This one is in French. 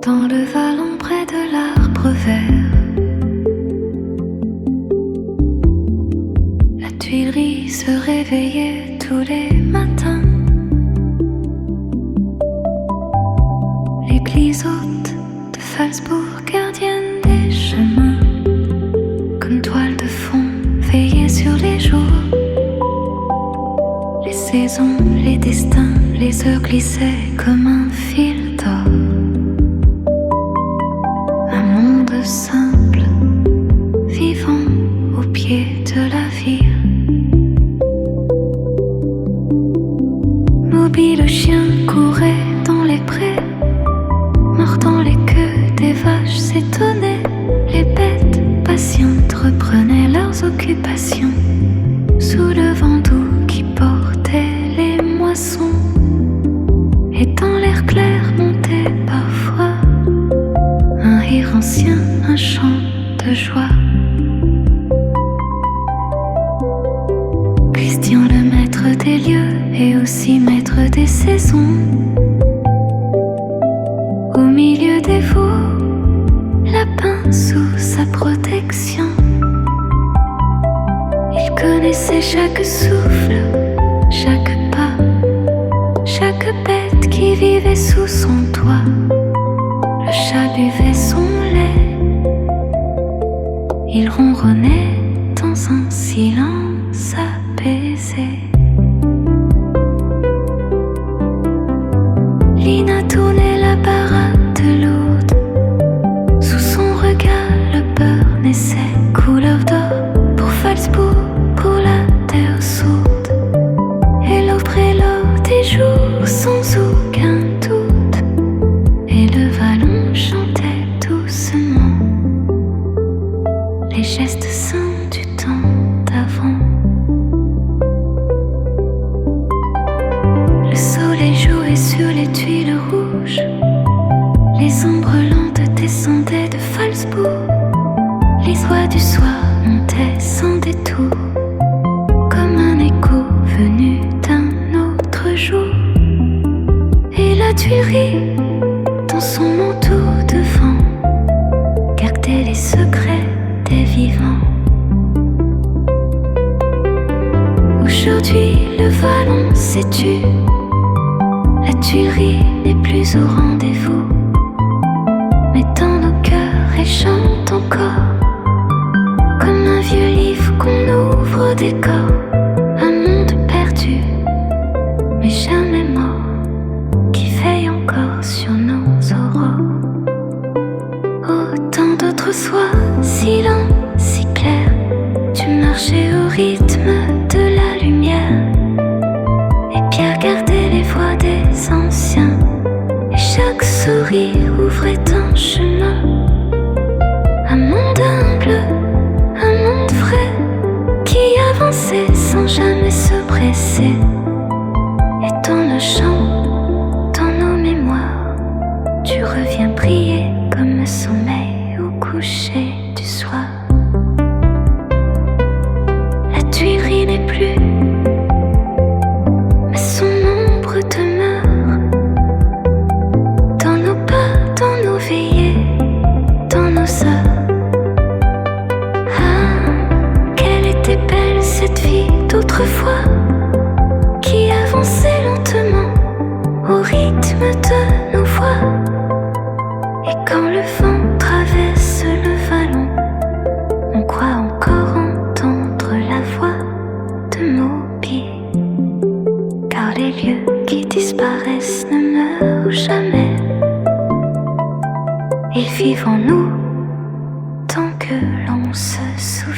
Dans le vallon près de l'arbre vert, la Tuilerie se réveillait tous les matins. L'église haute de Falsbourg, gardienne des chemins, comme toile de fond veillait sur les jours. Les saisons, les destins, les heures glissaient comme un fil d'or. Un monde simple, vivant au pied de la ville. Mobile chien courait dans les prés, mordant les queues des vaches s'étonnaient. Les bêtes patientes reprenaient leurs occupations sous le vent doux qui portait les moissons. Et dans l'air clair montait parfois un rire ancien, un chant de joie. Christian, le maître des lieux et aussi maître des saisons, au milieu des veaux, lapin sous sa protection. Il connaissait chaque souffle, chaque pas, chaque bête qui vivait sous son toit. Le chat buvait son lait, il ronronnait dans un silence apaisé. Lina tournait la baraque de l'aude, sous son regard le beurre naissait, couleur d'or pour Falsbourg, pour la terre sourde. Et l'eau près l'or des jours sans aucun doute, et le vallon chantait doucement les gestes saints du temps d'avant. Le soleil jouait sur les tuiles rouges, les ombres lentes descendaient de Falsbourg. Les oies du soir montaient sans détour, comme un écho venu d'un autre jour. Et la Tuilerie, dans son manteau de vent, gardait les secrets des vivants. Aujourd'hui le vallon s'est tu, la Tuilerie n'est plus au rendez-vous, mais dans nos cœurs elle chante encore, comme un vieux livre qu'on ouvre au décor. Un monde perdu, mais jamais mort, qui veille encore sur nos aurores. Autant d'autres soirs, si lent, si clair, tu marchais au rythme de la lumière, et Pierre gardait les voix des anciens, et chaque sourire ouvrait un chemin. Un monde humble, un monde vrai, qui avançait sans jamais se presser. Et dans nos chants, dans nos mémoires, tu reviens prier comme le sommeil au coucher du soir. La Tuilerie n'est plus, mais son ombre demeure, dans nos pas, dans nos veillées, dans nos heures. Quelle était belle cette vie d'autrefois, qui avançait lentement au rythme de nos voix. Et quand le vent traverse le vallon, on croit encore entendre la voix de Moby, car les lieux qui disparaissent ne meurent jamais. Ils vivent en nous tant que l'on se souvient.